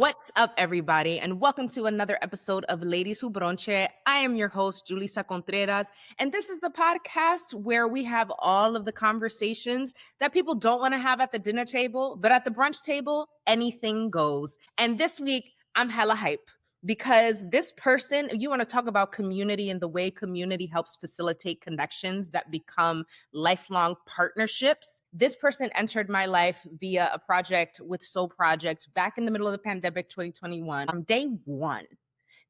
What's up, everybody, and welcome to another episode of Ladies Who Bronché. I am your host, Julissa Contreras, and this is the podcast where we have all of the conversations that people don't want to have at the dinner table, but at the brunch table, anything goes. And this week, I'm hella hype because this person, you want to talk about community and the way community helps facilitate connections that become lifelong partnerships. This person entered my life via a project with Soul Project back in the middle of the pandemic, 2021. From day one,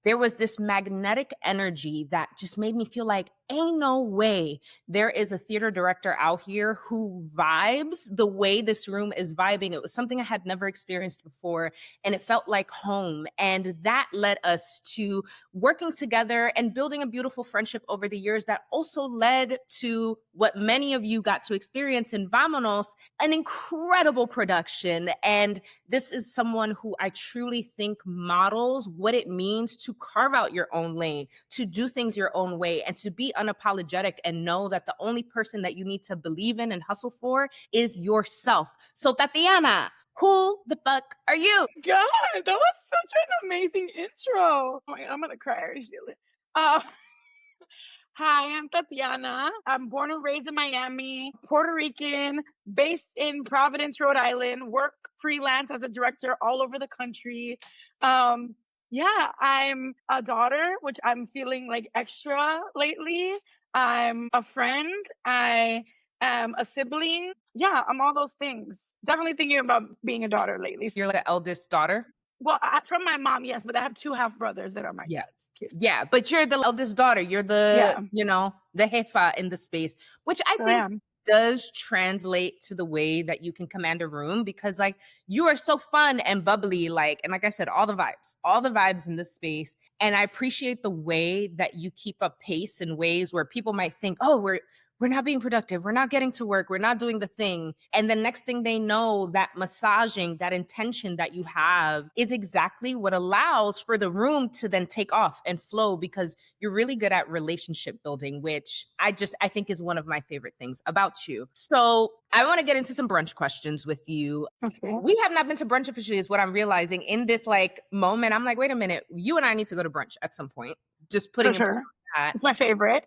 there was this magnetic energy that just made me feel like ain't no way there is a theater director out here who vibes the way this room is vibing. It was something I had never experienced before, and it felt like home. And that led us to working together and building a beautiful friendship over the years that also led to what many of you got to experience in Vámonos, an incredible production. And this is someone who I truly think models what it means to carve out your own lane, to do things your own way, and to be unapologetic and know that the only person that you need to believe in and hustle for is yourself. So, Tatyana, who the fuck are you? God, that was such an amazing intro. Oh my God, I'm gonna cry. I already feel it. Hi, I'm Tatyana. I'm born and raised in Miami, Puerto Rican, based in Providence, Rhode Island, work freelance as a director all over the country. Yeah, I'm a daughter, which I'm feeling like extra lately. I'm a friend. I am a sibling. Yeah, I'm all those things. Definitely thinking about being a daughter lately. You're the eldest daughter? Well, from my mom, yes, but I have two half brothers that are my dad's kids. Yeah, but you're the eldest daughter. You're the, the jefa in the space, which I think does translate to the way that you can command a room because like you are so fun and bubbly, and like I said, all the vibes in this space. And I appreciate the way that you keep up pace in ways where people might think, oh, we're not being productive. We're not getting to work. We're not doing the thing. And the next thing they know, that massaging, that intention that you have is exactly what allows for the room to then take off and flow because you're really good at relationship building, which I think is one of my favorite things about you. So I want to get into some brunch questions with you. Okay. We have not been to brunch officially is what I'm realizing in this moment. I'm like, wait a minute, you and I need to go to brunch at some point. Just putting For sure. It's my favorite.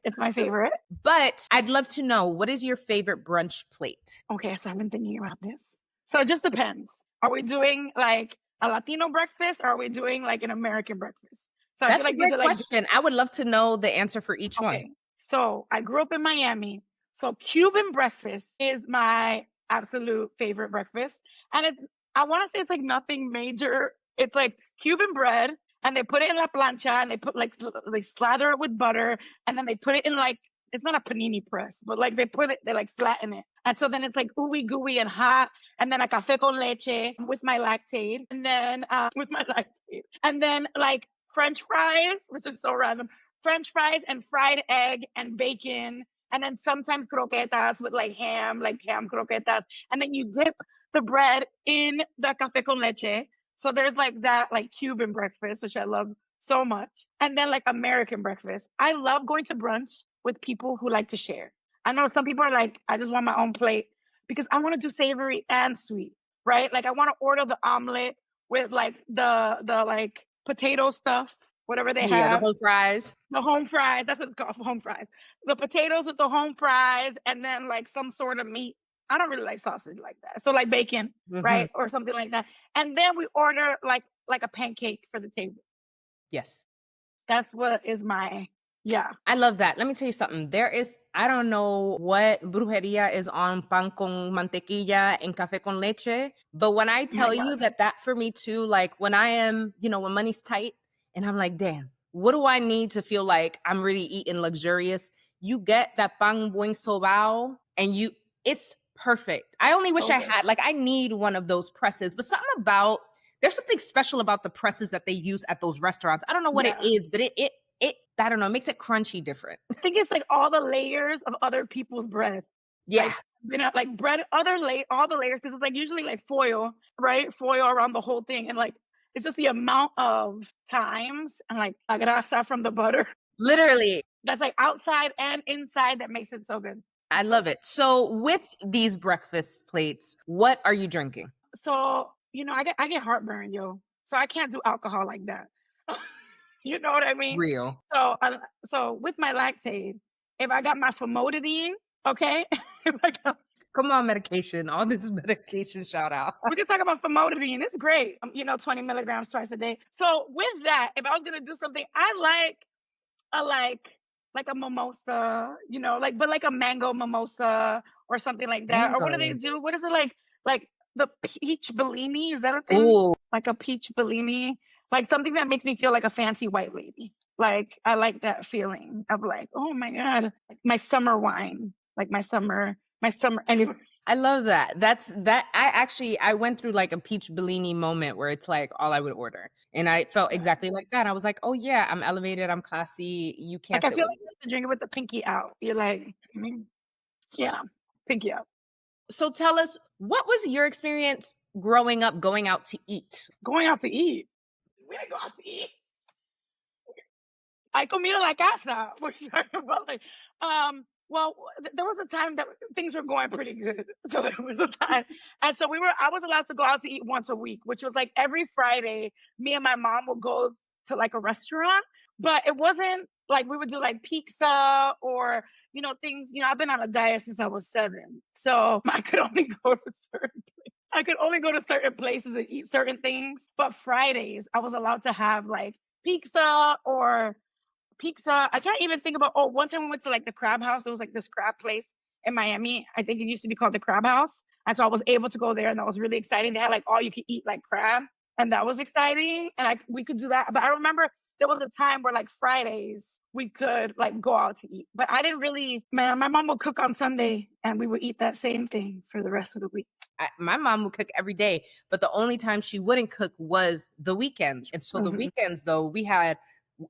But I'd love to know, what is your favorite brunch plate? Okay, so I've been thinking about this. So it just depends. Are we doing like a Latino breakfast or are we doing like an American breakfast? So That's a great question. I would love to know the answer for each one. So I grew up in Miami. So Cuban breakfast is my absolute favorite breakfast. And I want to say it's like nothing major. It's like Cuban bread, and they put it in la plancha, and they put they slather it with butter, and then they put it in it's not a panini press, but they flatten it. And so then it's like ooey gooey and hot, and then a café con leche with my lactate, and then like French fries, which is so random, French fries and fried egg and bacon, and then sometimes croquetas with ham croquetas, and then you dip the bread in the café con leche. So there's that Cuban breakfast, which I love so much. And then American breakfast. I love going to brunch with people who like to share. I know some people are like, I just want my own plate because I want to do savory and sweet, right? I want to order the omelet with the potato stuff, whatever they have. The home fries. The home fries. That's what it's called, home fries. The potatoes with the home fries and then some sort of meat. I don't really like sausage like that. So bacon, right? Or something like that. And then we order like a pancake for the table. Yes. That's what is my, I love that. Let me tell you something. I don't know what brujeria is on pan con mantequilla and café con leche, but when I tell you that for me too, when I am, when money's tight and I'm like, damn, what do I need to feel like I'm really eating luxurious? You get that pan buen sobao and it's perfect. I only wish I had, I need one of those presses, but there's something special about the presses that they use at those restaurants. I don't know what it is, but it I don't know, it makes it crunchy different. I think it's all the layers of other people's bread. Yeah. Bread, all the layers, because it's usually foil, right? Foil around the whole thing. And it's just the amount of times and la grasa from the butter. Literally. That's outside and inside that makes it so good. I love it. So with these breakfast plates, what are you drinking? So, I get heartburn, yo. so I can't do alcohol like that. You know what I mean? Real. So with my lactate, if I got my famotidine, okay, if I got Come on, medication. All this medication shout out. we can talk about famotidine. It's great. 20 milligrams twice a day. So with that, if I was gonna do something, I like a mimosa, but like a mango mimosa or something like that. Or what do they Mango. do? What is it like the peach Bellini? Is that a thing? Ooh, Like a peach Bellini, like something that makes me feel like a fancy white lady. Like I like that feeling of like, oh my god, like my summer wine, like my summer. Anyway, I love that. I went through like a peach Bellini moment where it's like all I would order. And I felt yeah. exactly like that. I was like, oh yeah, I'm elevated, I'm classy. You Like can't I sit feel with like me. you have to drink it with the pinky out. You're like, yeah, pinky out. So tell us, what was your experience growing up going out to eat? Going out to eat. We didn't go out to eat. I comida la casa. We're talking about like, well, there was a time that things were going pretty good. So there was a time, and so I was allowed to go out to eat once a week, which was like every Friday. Me and my mom would go to like a restaurant, but it wasn't like we would do like pizza or things. I've been on a diet since I was 7, so I could only go to certain places and eat certain things. But Fridays, I was allowed to have like pizza or pizza. I can't even think about. Oh, one time we went to like the Crab House. It was like this crab place in Miami. I think it used to be called the Crab House. And so I was able to go there, and that was really exciting. They had like all you could eat like crab, and that was exciting. And we could do that. But I remember there was a time where like Fridays we could like go out to eat. But I didn't really. Man, my mom would cook on Sunday, and we would eat that same thing for the rest of the week. My mom would cook every day, but the only time she wouldn't cook was the weekends. And so the weekends, though, we had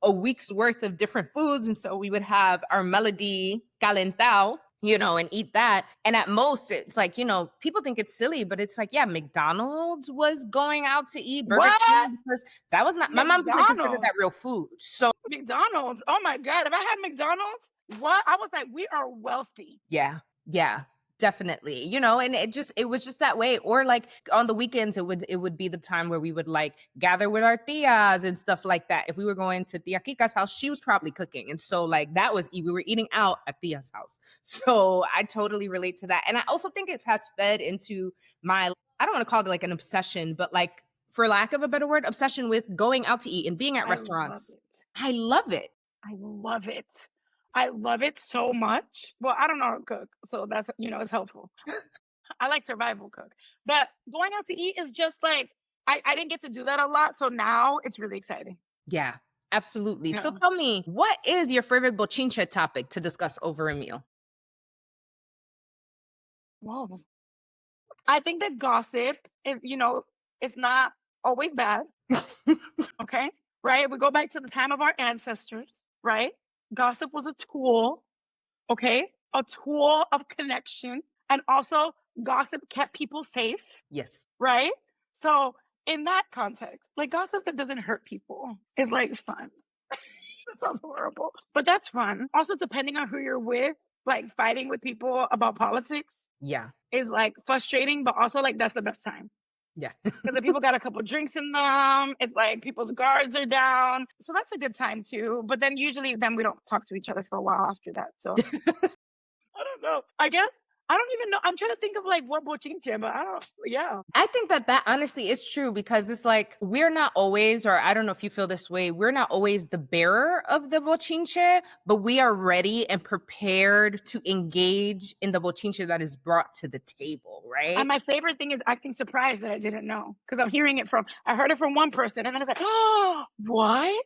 a week's worth of different foods. And so we would have our melody calentao, and eat that. And at most, it's like, people think it's silly, but it's like, yeah, McDonald's was going out to eat, Burger What? King, because that was not, my mom doesn't consider that real food. So McDonald's. Oh my God. If I had McDonald's, what? I was like, we are wealthy. yeah, definitely, and it was just that way. Or like on the weekends, it would be the time where we would like gather with our tias and stuff like that. If we were going to Tia Kika's house, she was probably cooking, and so like we were eating out at Tia's house. So I totally relate to that. And I also think it has fed into my, I don't want to call it like an obsession, but like, for lack of a better word, obsession with going out to eat and being at restaurants. I love it. I love it. I love it so much. Well, I don't know how to cook, so that's, it's helpful. I like survival cook, but going out to eat is just like, I didn't get to do that a lot. So now it's really exciting. Yeah, absolutely. Yeah. So tell me, what is your favorite bochinche topic to discuss over a meal? Whoa. I think that gossip is, it's not always bad. Okay. Right. We go back to the time of our ancestors, right? Gossip was a tool. Okay. A tool of connection. And also gossip kept people safe. Yes. Right. So in that context, like gossip that doesn't hurt people is like fun. That sounds horrible, but that's fun. Also, depending on who you're with, like fighting with people about politics. Yeah. Is like frustrating, but also like that's the best time. Yeah. Because the people got a couple drinks in them. It's like people's guards are down. So that's a good time too. But then usually we don't talk to each other for a while after that. So I don't know. I guess I don't even know. I'm trying to think of like what bochinche, but I don't. Yeah. I think that honestly is true, because it's like we're not always, or I don't know if you feel this way, we're not always the bearer of the bochinche, but we are ready and prepared to engage in the bochinche that is brought to the table, right? And my favorite thing is acting surprised that I didn't know, because I heard it from one person, and then it's like, oh, what?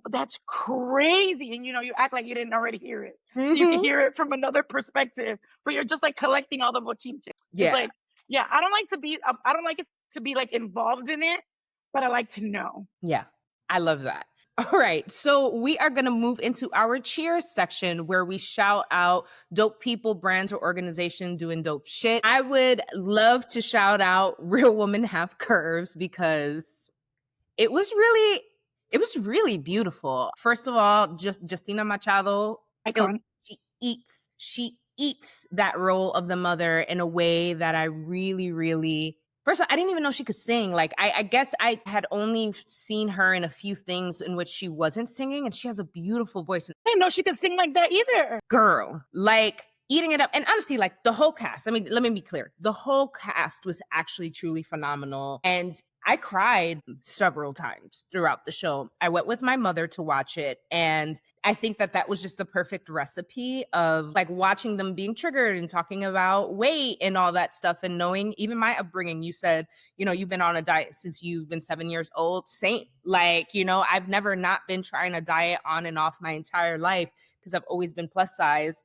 That's crazy. And you act like you didn't already hear it. So you can hear it from another perspective, but you're just like collecting all the bochinche. Yeah. It's like, yeah, I don't like it to be like involved in it, but I like to know. Yeah. I love that. All right. So we are going to move into our cheers section, where we shout out dope people, brands, or organization doing dope shit. I would love to shout out Real Women Have Curves, because it was really beautiful. First of all, just Justina Machado, she eats that role of the mother in a way that I really, really, First of all, I didn't even know she could sing. Like, I guess I had only seen her in a few things in which she wasn't singing, and she has a beautiful voice. I didn't know she could sing like that either. Girl, like eating it up. And honestly, like the whole cast, I mean, let me be clear. The whole cast was actually truly phenomenal. And I cried several times throughout the show. I went with my mother to watch it. And I think that that was just the perfect recipe of like watching them being triggered and talking about weight and all that stuff. And knowing even my upbringing, you said, you know, you've been on a diet since you've been 7 years old. Same. Like, you know, I've never not been trying to diet on and off my entire life because I've always been plus size.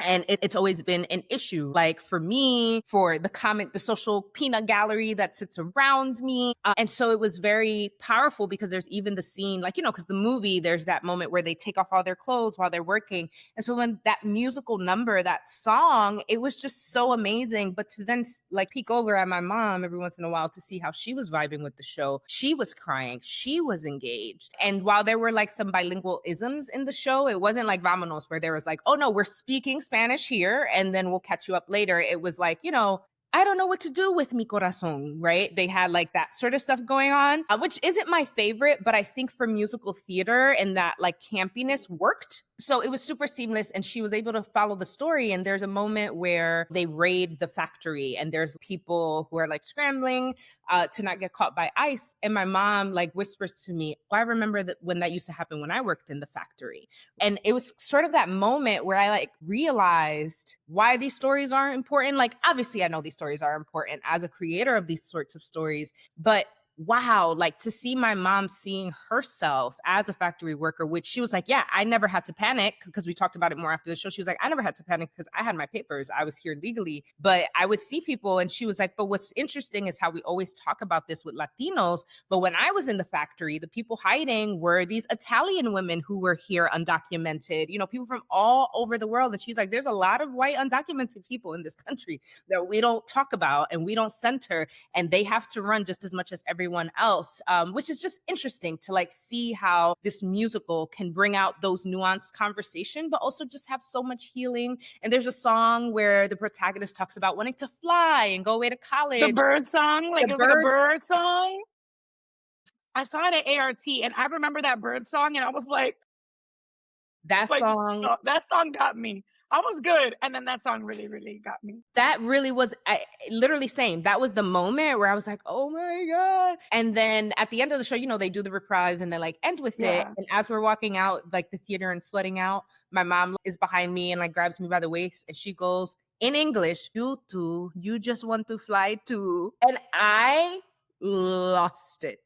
And it's always been an issue, like for me, for the social peanut gallery that sits around me. And so it was very powerful because there's even the scene, like, you know, because the movie, there's that moment where they take off all their clothes while they're working. And so when that musical number, that song, it was just so amazing. But to then like peek over at my mom every once in a while to see how she was vibing with the show, she was crying, she was engaged. And while there were like some bilingual isms in the show, it wasn't like Vámonos where there was like, oh no, we're speaking Spanish here and then we'll catch you up later. It was like, you know, I don't know what to do with mi corazón, right? They had like that sort of stuff going on, which isn't my favorite, but I think for musical theater and that like campiness worked. So it was super seamless and she was able to follow the story. And there's a moment where they raid the factory and there's people who are like scrambling to not get caught by ice. And my mom like whispers to me, oh, I remember that when that used to happen when I worked in the factory. And it was sort of that moment where I like realized why these stories are important. Like, obviously I know these stories are important as a creator of these sorts of stories, but wow, like to see my mom seeing herself as a factory worker, which she was like, yeah, I never had to panic because we talked about it more after the show. She was like, I never had to panic because I had my papers. I was here legally, but I would see people and she was like, but what's interesting is how we always talk about this with Latinos. But when I was in the factory, the people hiding were these Italian women who were here undocumented, you know, people from all over the world. And she's like, there's a lot of white undocumented people in this country that we don't talk about and we don't center, and they have to run just as much as everyone else, which is just interesting to like see how this musical can bring out those nuanced conversation, but also just have so much healing. And there's a song where the protagonist talks about wanting to fly and go away to college. The bird song, like The it was like a birds. bird song. I saw it at ART, and I remember that bird song, and I was That like, song, that song got me. I was good, and then that song really, really got me. that really was literally same. That was the moment where I was like, oh my God. And then at the end of the show, you know, they do the reprise and they like end with it. Yeah. And as we're walking out, like the theater and flooding out, my mom is behind me and like grabs me by the waist and she goes in English, you too, you just want to fly too. And I lost it.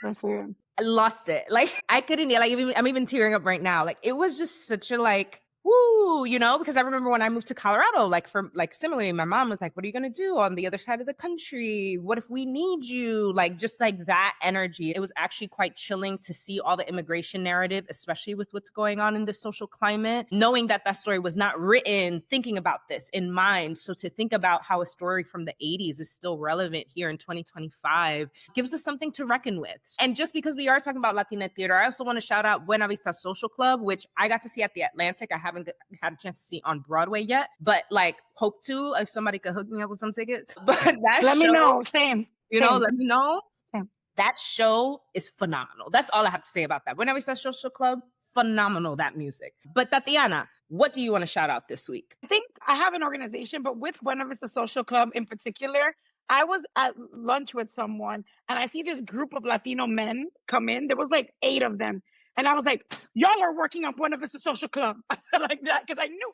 That's it. I lost it. Like I couldn't, like I'm even tearing up right now. Like it was just such a like, woo, you know, because I remember when I moved to Colorado, like for like similarly, my mom was like, what are you going to do on the other side of the country? What if we need you? Like just like that energy. It was actually quite chilling to see all the immigration narrative, especially with what's going on in the social climate, knowing that that story was not written thinking about this in mind. So to think about how a story from the 80s is still relevant here in 2025 gives us something to reckon with. And just because we are talking about Latina theater, I also want to shout out Buena Vista Social Club, which I got to see at the Atlantic. I haven't had a chance to see on Broadway yet, but like hope to, if somebody could hook me up with some tickets. But that Let show, me know. Same. you know, Same. let me know. Same. That show is phenomenal. That's all I have to say about that. Buena Vista Social Club, phenomenal, that music. But Tatyana, what do you want to shout out this week? I think I have an organization, but with Buena Vista Social Club in particular, I was at lunch with someone and I see this group of Latino men come in. There was like 8 of them. And I was like, y'all are working on Buena Vista Social Club. I said like that because I knew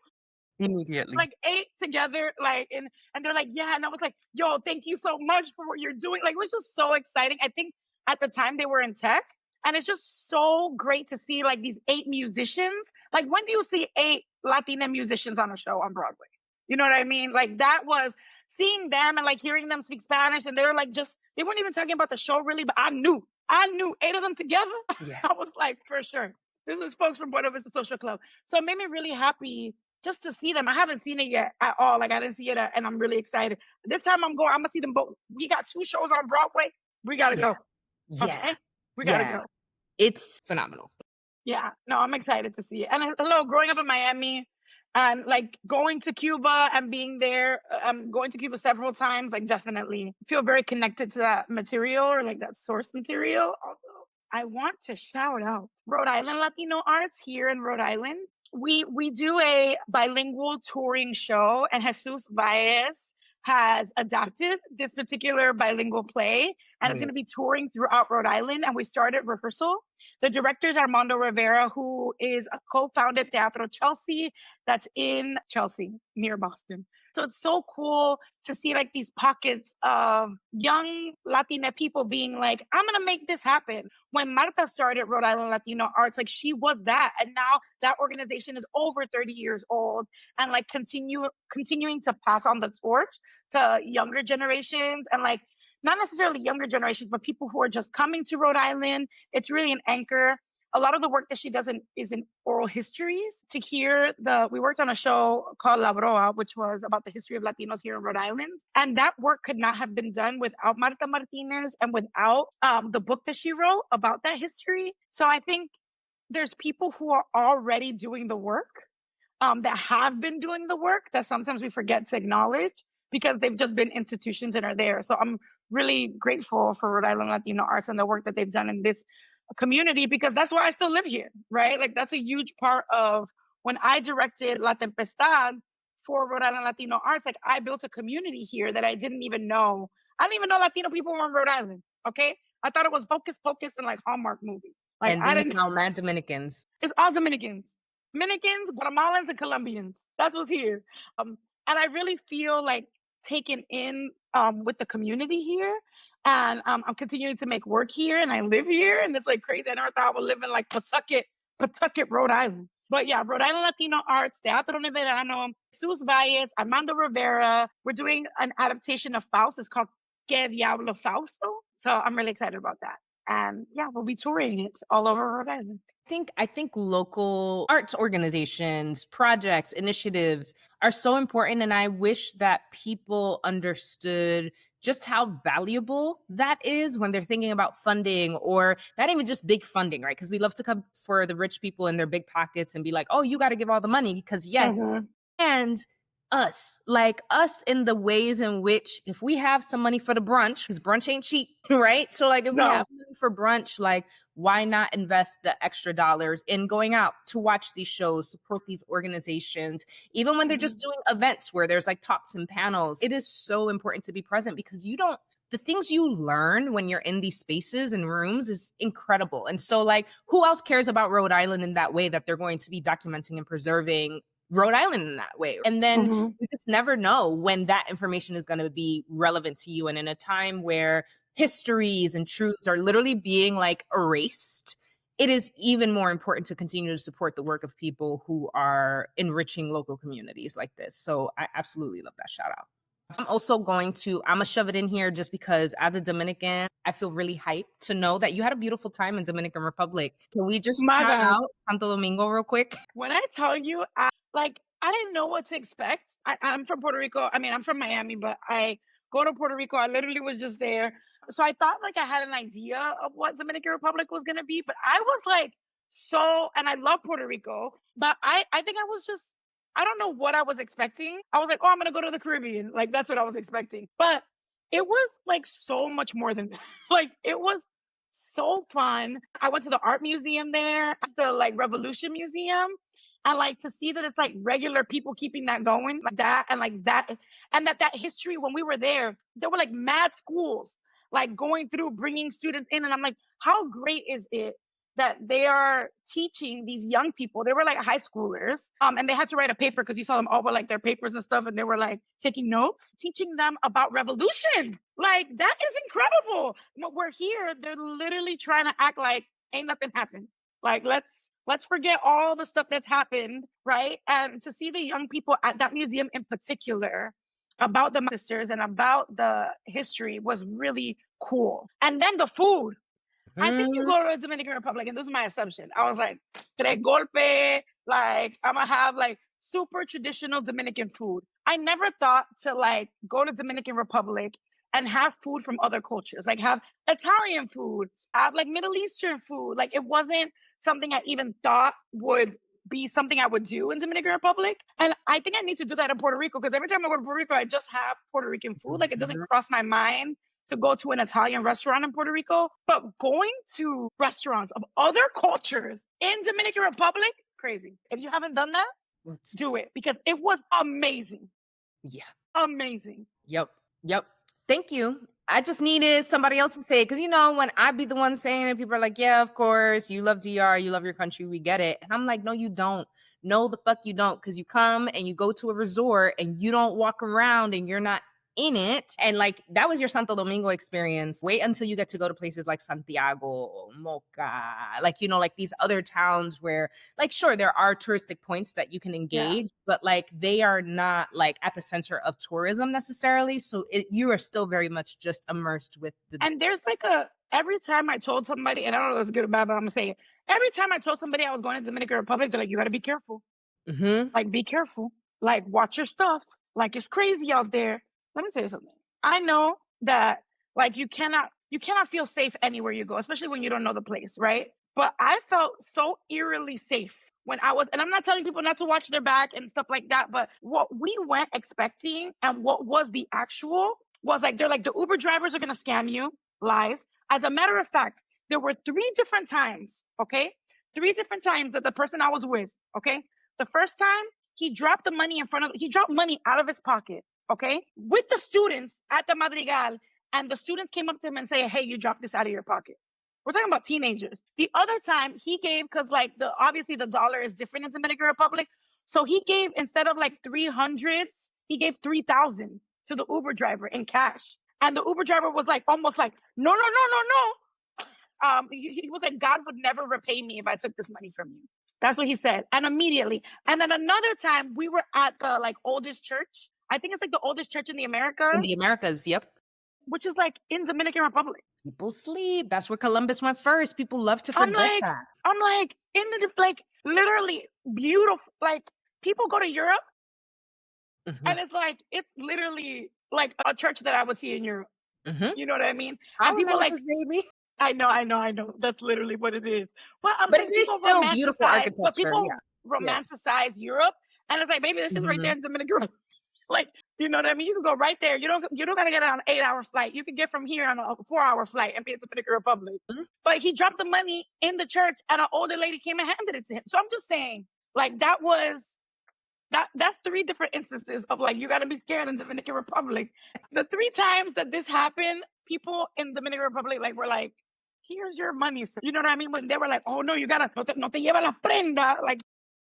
Immediately. like 8 together, like, and they're like, yeah. And I was like, yo, thank you so much for what you're doing. Like, it was just so exciting. I think at the time they were in tech. And it's just so great to see like these 8 musicians. Like, when do you see 8 Latina musicians on a show on Broadway? You know what I mean? Like, that was seeing them and like hearing them speak Spanish. And they were like, they weren't even talking about the show really, but I knew 8 of them together. Yeah. I was like, for sure, this is folks from Buena Vista Social Club. So it made me really happy just to see them. I haven't seen it yet at all. Like, I didn't see it, and I'm really excited. This time I'm gonna see them both. We got 2 shows on Broadway. We gotta go. Yeah. Okay? We gotta go. It's phenomenal. Yeah. No, I'm excited to see it. And hello, growing up in Miami, And like going to Cuba and being there, going to Cuba several times, like definitely feel very connected to that material or like that source material. Also, I want to shout out Rhode Island Latino Arts here in Rhode Island. We do a bilingual touring show, and Jesus Baez has adapted this particular bilingual play and is going to be touring throughout Rhode Island. And we started rehearsal. The director is Armando Rivera, who is a co-founded Teatro Chelsea that's in Chelsea, near Boston. So it's so cool to see like these pockets of young Latina people being like, I'm going to make this happen. When Marta started Rhode Island Latino Arts, like she was that. And now that organization is over 30 years old and like continuing to pass on the torch to younger generations and like not necessarily younger generations, but people who are just coming to Rhode Island. It's really an anchor. A lot of the work that she does is in oral histories. We worked on a show called La Broa, which was about the history of Latinos here in Rhode Island. And that work could not have been done without Marta Martinez and without the book that she wrote about that history. So I think there's people who are already doing the work, that have been doing the work that sometimes we forget to acknowledge because they've just been institutions and are there. So I'm really grateful for Rhode Island Latino Arts and the work that they've done in this community, because that's why I still live here, right? Like that's a huge part of when I directed La Tempestad for Rhode Island Latino Arts. Like I built a community here that I didn't even know. I didn't even know Latino people were in Rhode Island. Okay, I thought it was Hocus Pocus and like Hallmark movies. Like and I didn't know mad Dominicans. It's all Dominicans, Guatemalans, and Colombians. That's what's here. And I really feel like taken in with the community here. And I'm continuing to make work here, and I live here, and it's like crazy. I never thought I would live in like Pawtucket, Rhode Island. But yeah, Rhode Island Latino Arts, Teatro Verano, Jesus Baez, Armando Rivera. We're doing an adaptation of Faust. It's called Que Diablo Fausto. So I'm really excited about that. And yeah, we'll be touring it all over Rhode Island. I think local arts organizations, projects, initiatives are so important. And I wish that people understood just how valuable that is when they're thinking about funding, or not even just big funding, right? Because we love to come for the rich people in their big pockets and be like, oh, you got to give all the money because yes. Mm-hmm. And us in the ways in which if we have some money for the brunch, because brunch ain't cheap, right? So like if we have money for brunch, like why not invest the extra dollars in going out to watch these shows, support these organizations, even when they're just doing events where there's like talks and panels. It is so important to be present because the things you learn when you're in these spaces and rooms is incredible. And so like who else cares about Rhode Island in that way that they're going to be documenting and preserving Rhode Island in that way? And then you just never know when that information is going to be relevant to you. And in a time where histories and truths are literally being like erased, it is even more important to continue to support the work of people who are enriching local communities like this. So I absolutely love that shout out. I'm also I'm going to shove it in here just because as a Dominican, I feel really hyped to know that you had a beautiful time in Dominican Republic. Can we just shout out Santo Domingo real quick? When I tell you, I didn't know what to expect. I'm from Puerto Rico. I mean, I'm from Miami, but I go to Puerto Rico. I literally was just there. So I thought like I had an idea of what Dominican Republic was going to be, but I was like, and I love Puerto Rico, but I think I don't know what I was expecting. I was like, oh, I'm going to go to the Caribbean. Like, that's what I was expecting. But it was like so much more than that. Like, it was so fun. I went to the art museum there, the like Revolution Museum. And like to see that it's like regular people keeping that going like that. And like that, and that history, when we were there were like mad schools, like going through, bringing students in. And I'm like, how great is it that they are teaching these young people? They were like high schoolers, and they had to write a paper because you saw them all with like their papers and stuff, and they were like taking notes, teaching them about revolution. Like that is incredible. But we're here, they're literally trying to act like ain't nothing happened. Like let's forget all the stuff that's happened, right? And to see the young people at that museum in particular about the sisters and about the history was really cool. And then the food. I think you go to the Dominican Republic, and this is my assumption. I was like, tres golpe, like I'm gonna have like super traditional Dominican food. I never thought to like go to Dominican Republic and have food from other cultures, like have Italian food, have like Middle Eastern food. Like it wasn't something I even thought would be something I would do in Dominican Republic. And I think I need to do that in Puerto Rico, because every time I go to Puerto Rico, I just have Puerto Rican food. Like, it doesn't cross my mind to go to an Italian restaurant in Puerto Rico. But going to restaurants of other cultures in Dominican Republic, crazy. If you haven't done that, do it, because it was amazing. Yeah. Amazing. Yep. Thank you. I just needed somebody else to say it, because, you know, when I be the one saying it, people are like, yeah, of course, you love DR, you love your country, we get it. And I'm like, no, you don't. No, the fuck you don't, because you come and you go to a resort and you don't walk around and you're not in it. And like, that was your Santo Domingo experience. Wait until you get to go to places like Santiago, Moca, like, you know, like these other towns where, like, sure, there are touristic points that you can engage, but like, they are not like at the center of tourism necessarily. So you are still very much just immersed with the. And there's like every time I told somebody, and I don't know if it's good or bad, but I'm gonna say it. Every time I told somebody I was going to Dominican Republic, they're like, you got to be careful. Like, be careful. Like, watch your stuff. Like, it's crazy out there. Let me tell you something. I know that, like, you cannot feel safe anywhere you go, especially when you don't know the place, right? But I felt so eerily safe when I was, and I'm not telling people not to watch their back and stuff like that, but what we went expecting and what was the actual was like, they're like, the Uber drivers are going to scam you. Lies. As a matter of fact, there were 3 different times, okay? 3 different times that the person I was with, okay? The first time, he dropped money out of his pocket, okay, with the students at the Madrigal, and the students came up to him and say, hey, you dropped this out of your pocket. We're talking about teenagers. The other time he gave, because like obviously the dollar is different in Dominican Republic, so he gave, instead of like 300s, he gave 3,000 to the Uber driver in cash. And the Uber driver was like, almost like, no. He was like, God would never repay me if I took this money from you. That's what he said. And immediately. And then another time we were at the like oldest church. I think it's like the oldest church in the Americas. In the Americas, yep. Which is like in Dominican Republic. People sleep. That's where Columbus went first. People love to forget that. I'm like, like literally beautiful. Like, people go to Europe and it's literally like a church that I would see in Europe. You know what I mean? And people like, baby. I know. That's literally what it is. Well, but it is still beautiful architecture. But people romanticize Europe, and it's like, baby, this is right there in Dominican Republic. Like, you know what I mean? You can go right there. You don't gotta get on an 8-hour flight. You can get from here on a 4-hour flight and be in the Dominican Republic. But he dropped the money in the church, and an older lady came and handed it to him. So I'm just saying, like, that's 3 different instances of like, you gotta be scared in the Dominican Republic. The 3 times that this happened, people in the Dominican Republic like were like, here's your money, sir. You know what I mean? When they were like, oh no, you gotta, no te lleva la prenda. Like,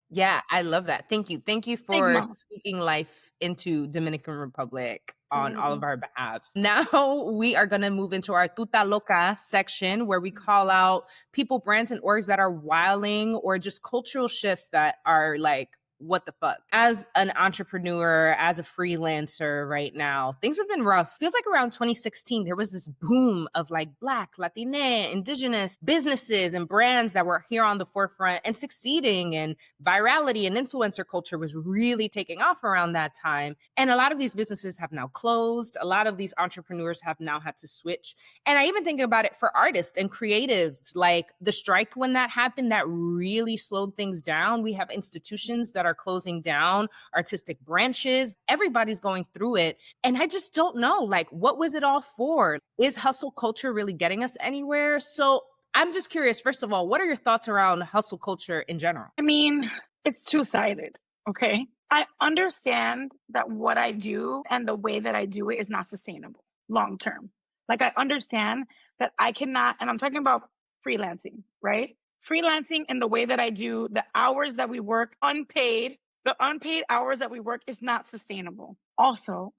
yeah, I love that. Thank you for speaking life into Dominican Republic on all of our behalves. Now we are going to move into our Tuta Loca section, where we call out people, brands, and orgs that are wilding, or just cultural shifts that are like, what the fuck? As an entrepreneur, as a freelancer right now, things have been rough. Feels like around 2016, there was this boom of like Black, Latina, Indigenous businesses and brands that were here on the forefront and succeeding, and virality and influencer culture was really taking off around that time. And a lot of these businesses have now closed. A lot of these entrepreneurs have now had to switch. And I even think about it for artists and creatives, like the strike, when that happened, that really slowed things down. We have institutions that are closing down, artistic branches. Everybody's going through it. And I just don't know, like, what was it all for? Is hustle culture really getting us anywhere? So I'm just curious, first of all, what are your thoughts around hustle culture in general? I mean, it's two-sided, okay? I understand that what I do and the way that I do it is not sustainable long-term. Like, I understand that I cannot, and I'm talking about freelancing, right? Freelancing and the way that I do, the hours that we work unpaid, the unpaid hours that we work is not sustainable. Also,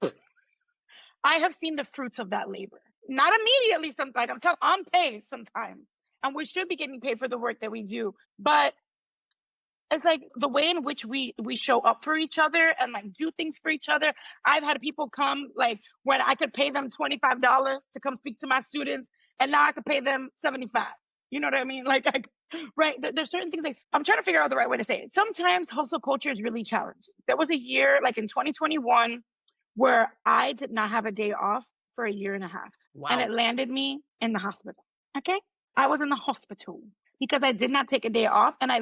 I have seen the fruits of that labor. Not immediately, sometimes. I'm talking unpaid sometimes. And we should be getting paid for the work that we do. But it's like the way in which we show up for each other and like do things for each other. I've had people come like when I could pay them $25 to come speak to my students, and now I could pay them $75. You know what I mean? Like, right? There's certain things like, I'm trying to figure out the right way to say it. Sometimes hustle culture is really challenging. There was a year, like in 2021, where I did not have a day off for a year and a half. Wow. And it landed me in the hospital. Okay? I was in the hospital because I did not take a day off. And I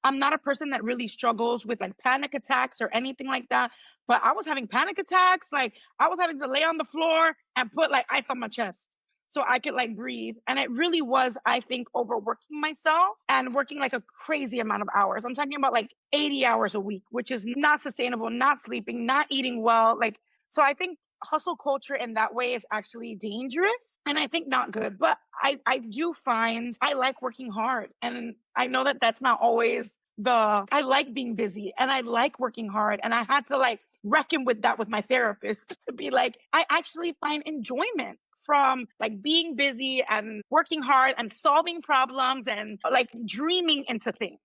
I'm not a person that really struggles with like panic attacks or anything like that. But I was having panic attacks. Like I was having to lay on the floor and put like ice on my chest so I could like breathe. And it really was, I think, overworking myself and working like a crazy amount of hours. I'm talking about like 80 hours a week, which is not sustainable, not sleeping, not eating well. Like, so I think hustle culture in that way is actually dangerous and I think not good. But I do find I like working hard. And I know that that's not always I like being busy and I like working hard. And I had to like reckon with that with my therapist to be like, I actually find enjoyment from like being busy and working hard and solving problems and like dreaming into things,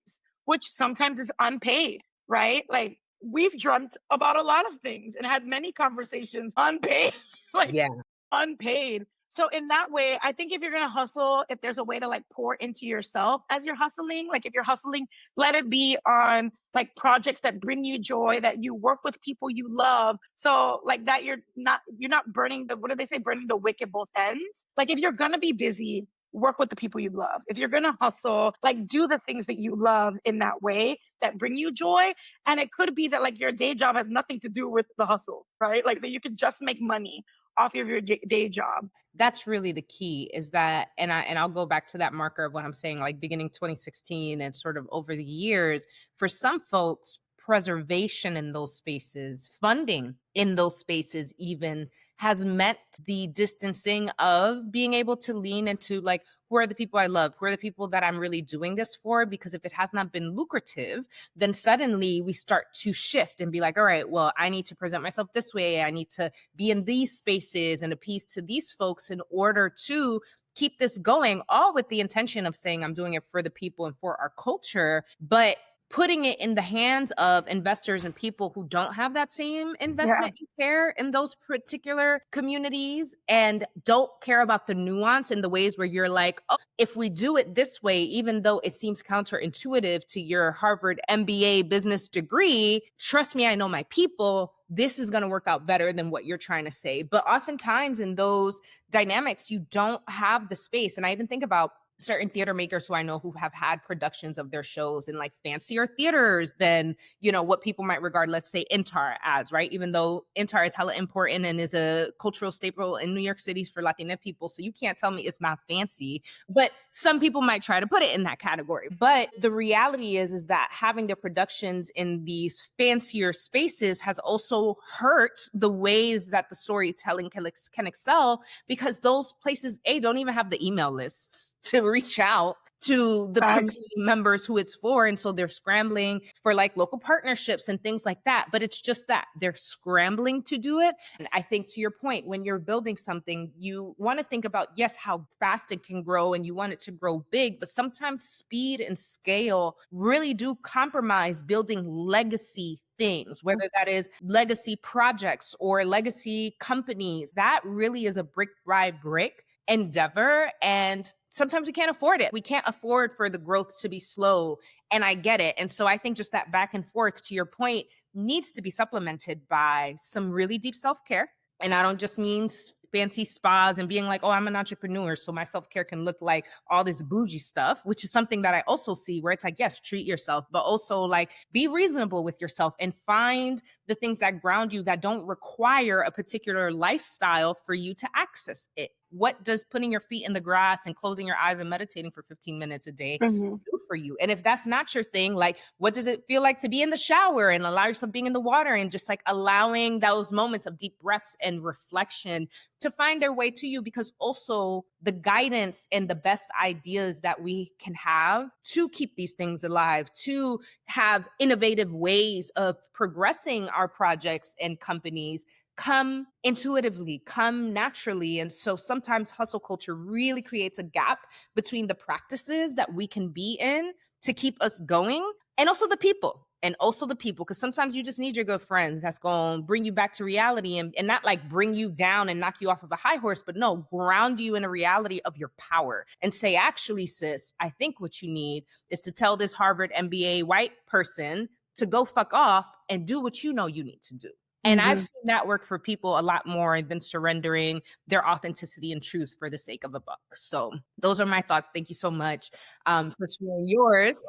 which sometimes is unpaid, right? Like we've dreamt about a lot of things and had many conversations unpaid, like Yeah. unpaid. So in that way, I think if you're gonna hustle, if there's a way to like pour into yourself as you're hustling, like if you're hustling, let it be on like projects that bring you joy, that you work with people you love. So like that you're not burning the what do they say, burning the wick at both ends. Like if you're gonna be busy, work with the people you love. If you're gonna hustle, like do the things that you love in that way that bring you joy. And it could be that like your day job has nothing to do with the hustle, right? Like that you could just make money off of your day job. That's really the key is that, I'll go back to that marker of what I'm saying, like beginning 2016 and sort of over the years, for some folks, preservation in those spaces, funding in those spaces even has meant the distancing of being able to lean into like, who are the people I love? Who are the people that I'm really doing this for? Because if it has not been lucrative, then suddenly we start to shift and be like, all right, well, I need to present myself this way. I need to be in these spaces and appease to these folks in order to keep this going, all with the intention of saying I'm doing it for the people and for our culture. But putting it in the hands of investors and people who don't have that same Yeah. investment and care in those particular communities and don't care about the nuance in the ways where you're like, oh, if we do it this way, even though it seems counterintuitive to your Harvard MBA business degree, trust me, I know my people. This is going to work out better than what you're trying to say. But oftentimes in those dynamics, you don't have the space. And I even think about certain theater makers who I know who have had productions of their shows in like fancier theaters than, what people might regard, let's say, Intar as, right? Even though Intar is hella important and is a cultural staple in New York City for Latina people. So you can't tell me it's not fancy, but some people might try to put it in that category. But the reality is that having the productions in these fancier spaces has also hurt the ways that the storytelling can excel, because those places, don't even have the email lists to reach out to the community members who it's for. And so they're scrambling for like local partnerships and things like that. But it's just that they're scrambling to do it. And I think to your point, when you're building something, you want to think about, yes, how fast it can grow and you want it to grow big, but sometimes speed and scale really do compromise building legacy things, whether that is legacy projects or legacy companies. That really is a brick by brick endeavor. And sometimes we can't afford it. We can't afford for the growth to be slow. And I get it. And so I think just that back and forth, to your point, needs to be supplemented by some really deep self-care. And I don't just mean fancy spas and being like, oh, I'm an entrepreneur, so my self-care can look like all this bougie stuff, which is something that I also see where it's like, yes, treat yourself, but also like be reasonable with yourself and find the things that ground you that don't require a particular lifestyle for you to access it. What does putting your feet in the grass and closing your eyes and meditating for 15 minutes a day do for you? And if that's not your thing, like, what does it feel like to be in the shower and allow yourself being in the water and just like allowing those moments of deep breaths and reflection to find their way to you? Because also the guidance and the best ideas that we can have to keep these things alive, to have innovative ways of progressing our projects and companies, come intuitively, come naturally. And so sometimes hustle culture really creates a gap between the practices that we can be in to keep us going and also the people. Because sometimes you just need your good friends that's going to bring you back to reality and not like bring you down and knock you off of a high horse, but no, ground you in a reality of your power and say, actually, sis, I think what you need is to tell this Harvard MBA white person to go fuck off and do what you know you need to do. And I've seen that work for people a lot more than surrendering their authenticity and truth for the sake of a buck. So those are my thoughts. Thank you so much for sharing yours.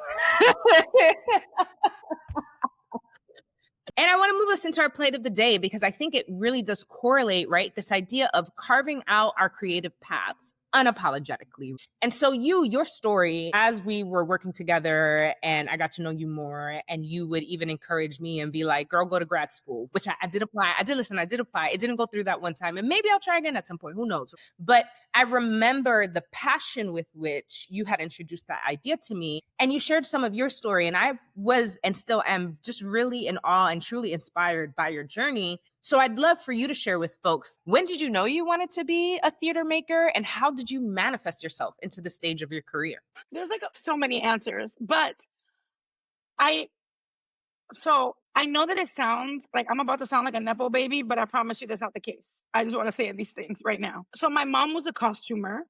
into our plate of the day because I think it really does correlate, right? This idea of carving out our creative paths unapologetically. And so your story, as we were working together and I got to know you more, and you would even encourage me and be like, girl, go to grad school, which I did apply. I did listen, I did apply. It didn't go through that one time. And maybe I'll try again at some point, who knows? But I remember the passion with which you had introduced that idea to me, and you shared some of your story. And I was and still am just really in awe and truly inspired by your journey. So I'd love for you to share with folks, when did you know you wanted to be a theater maker, and how did you manifest yourself into the stage of your career? There's like so many answers, but I know that it sounds like I'm about to sound like a Nepo baby, but I promise you that's not the case. I just want to say these things right now. So my mom was a costumer,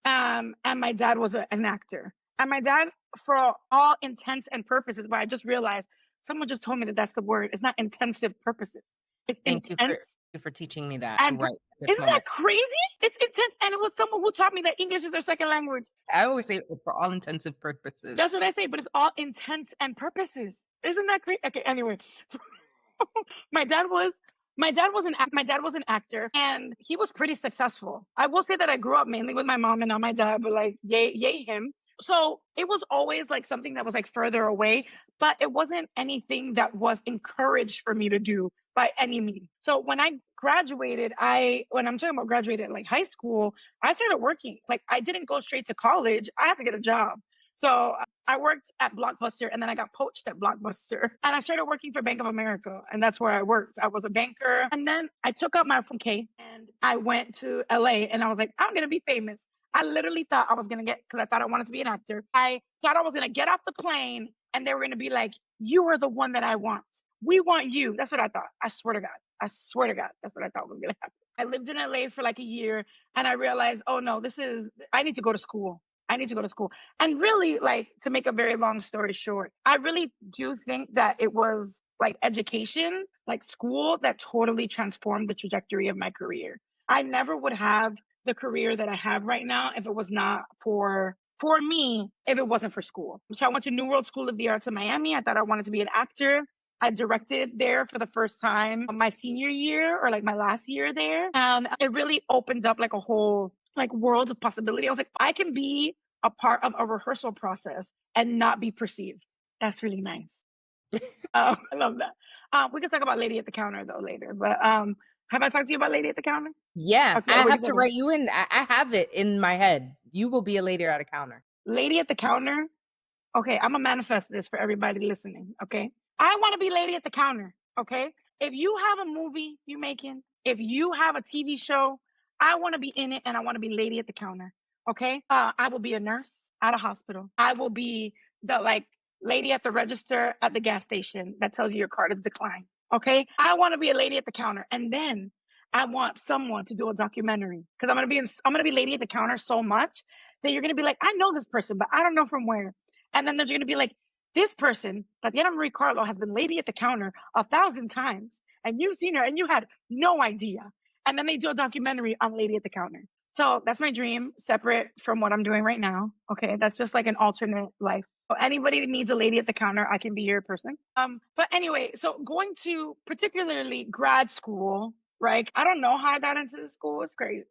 and my dad was an actor. And my dad, for all intents and purposes, but I just realized someone just told me that that's the word. It's not intensive purposes. It's Thank you intense. for teaching me that. And Right. isn't that crazy? It's intense. And it was someone who taught me that English is their second language. I always say for all intensive purposes. That's what I say, but it's all intents and purposes. Isn't that crazy? Okay, anyway. my dad was an actor, and he was pretty successful. I will say that I grew up mainly with my mom and not my dad, but like yay him. So it was always like something that was like further away, but it wasn't anything that was encouraged for me to do by any means. So when I graduated, when I'm talking about graduated like high school, I started working. Like I didn't go straight to college. I had to get a job. So I worked at Blockbuster, and then I got poached at Blockbuster, and I started working for Bank of America, and that's where I worked. I was a banker, and then I took out my 4K and I went to LA, and I was like, I'm going to be famous. I literally thought I was going to because I thought I wanted to be an actor. I thought I was going to get off the plane and they were going to be like, you are the one that I want. We want you. That's what I thought. I swear to God. That's what I thought was going to happen. I lived in LA for like a year, and I realized, oh no, I need to go to school. And really, like, to make a very long story short, I really do think that it was like education, like school, that totally transformed the trajectory of my career. I never would have the career that I have right now if it was not for me, if it wasn't for school. So I went to New World School of the Arts in Miami. I thought I wanted to be an actor. I directed there for the first time my senior year, or like my last year there. And it really opened up like a whole like world of possibility. I was like, I can be a part of a rehearsal process and not be perceived. That's really nice. I love that. We can talk about Lady at the Counter though later, but have I talked to you about Lady at the Counter? Yeah, Okay, I have to write you in. I have it in my head. You will be a lady at a counter. Lady at the Counter. Okay, I'm gonna manifest this for everybody listening. Okay, I want to be Lady at the Counter. Okay, if you have a movie you're making, if you have a TV show, I want to be in it, and I want to be Lady at the Counter. Okay, I will be a nurse at a hospital. I will be the like lady at the register at the gas station that tells you your card is declined. Okay, I want to be a lady at the counter, and then I want someone to do a documentary, because I'm gonna be Lady at the Counter so much that you're gonna be like, I know this person, but I don't know from where. And then there's gonna be like, this person, Tatyana-Marie Carlo, has been Lady at the Counter 1,000 times, and you've seen her and you had no idea. And then they do a documentary on Lady at the Counter. So that's my dream, separate from what I'm doing right now. Okay, that's just like an alternate life. So anybody who needs a Lady at the Counter, I can be your person. But anyway, so going to particularly grad school, right? I don't know how I got into the school. It's crazy.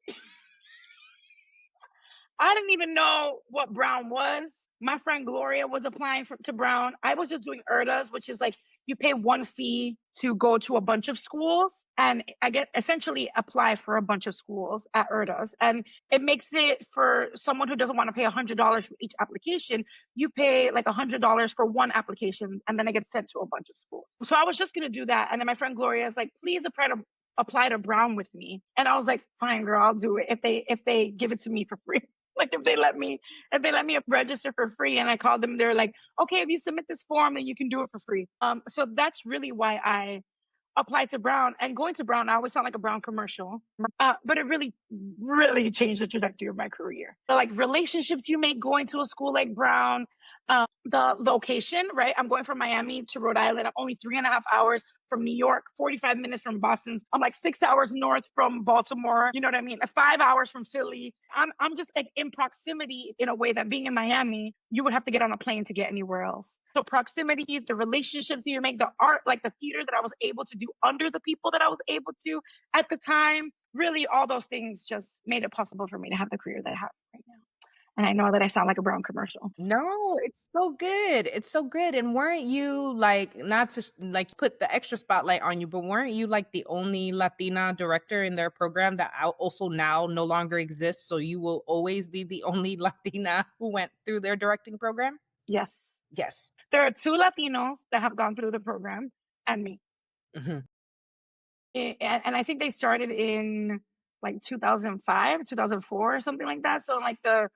I didn't even know what Brown was. My friend Gloria was applying to Brown. I was just doing ERDAs, which is like you pay one fee to go to a bunch of schools, and I get essentially apply for a bunch of schools at ERDAs. And it makes it for someone who doesn't want to pay $100 for each application. You pay like $100 for one application, and then it gets sent to a bunch of schools. So I was just going to do that. And then my friend Gloria is like, please apply to Brown with me. And I was like, fine, girl, I'll do it if they give it to me for free. Like if they let me register for free. And I called them, they're like, okay, if you submit this form, then you can do it for free. So that's really why I applied to Brown. And going to Brown, I always sound like a Brown commercial, but it really, really changed the trajectory of my career. So like relationships you make going to a school like Brown, The location, right? I'm going from Miami to Rhode Island. I'm only 3.5 hours from New York, 45 minutes from Boston. I'm like 6 hours north from Baltimore. You know what I mean? 5 hours from Philly. I'm just like in proximity in a way that being in Miami, you would have to get on a plane to get anywhere else. So proximity, the relationships that you make, the art, like the theater that I was able to do under the people that I was able to at the time, really all those things just made it possible for me to have the career that I have right now. And I know that I sound like a Brown commercial. No, it's so good. It's so good. And weren't you like, not to like put the extra spotlight on you, but weren't you like the only Latina director in their program that also now no longer exists? So you will always be the only Latina who went through their directing program? Yes. Yes. There are 2 Latinos that have gone through the program and me. Hmm. And I think they started in like 2005, 2004 or something like that. So like the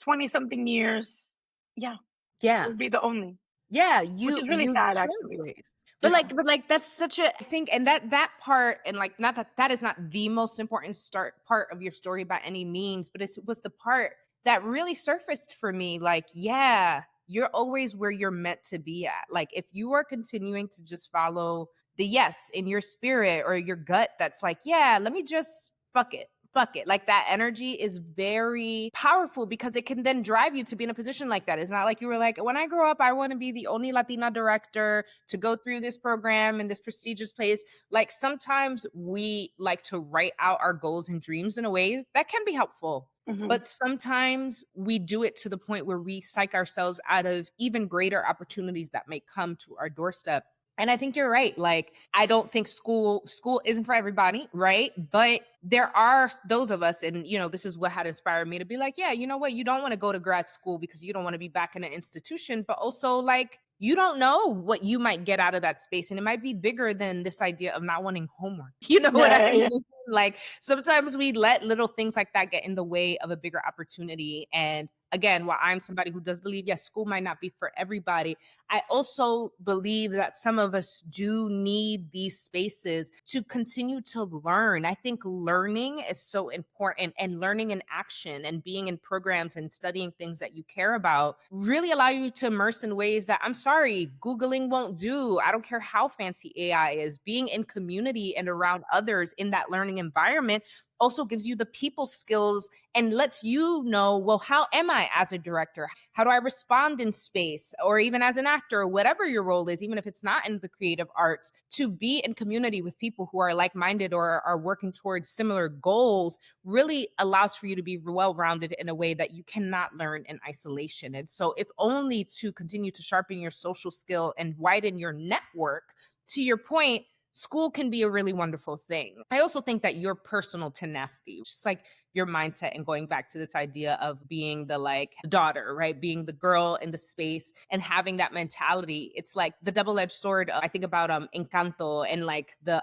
20 something years. Yeah, it Yeah. would be the only, Yeah, which is really you sad actually. trailblazed. Yeah. But like that's such a I think, and that part, and like not that that is not the most important start part of your story by any means, but it was the part that really surfaced for me. Like, yeah, you're always where you're meant to be at. Like if you are continuing to just follow the yes in your spirit or your gut, that's like, yeah, let me just fuck it. Fuck it. Like that energy is very powerful because it can then drive you to be in a position like that. It's not like you were like, when I grow up, I want to be the only Latina director to go through this program in this prestigious place. Like sometimes we like to write out our goals and dreams in a way that can be helpful. Mhm. But sometimes we do it to the point where we psych ourselves out of even greater opportunities that may come to our doorstep. And I think you're right. Like, I don't think school isn't for everybody, right? But there are those of us, and this is what had inspired me to be like, yeah, you know what? You don't want to go to grad school because you don't want to be back in an institution, but also like you don't know what you might get out of that space. And it might be bigger than this idea of not wanting homework. You know what I Yeah, yeah. mean? Like sometimes we let little things like that get in the way of a bigger opportunity. And again, while I'm somebody who does believe, yes, school might not be for everybody, I also believe that some of us do need these spaces to continue to learn. I think learning is so important, and learning in action and being in programs and studying things that you care about really allow you to immerse in ways that, I'm sorry, Googling won't do. I don't care how fancy AI is. Being in community and around others in that learning environment also gives you the people skills and lets you know, well, how am I as a director? How do I respond in space, or even as an actor, or whatever your role is, even if it's not in the creative arts, to be in community with people who are like-minded or are working towards similar goals really allows for you to be well-rounded in a way that you cannot learn in isolation. And so if only to continue to sharpen your social skill and widen your network, to your point, school can be a really wonderful thing. I also think that your personal tenacity, just like your mindset, and going back to this idea of being the like daughter, right? Being the girl in the space and having that mentality. It's like the double-edged sword. I think about Encanto and like the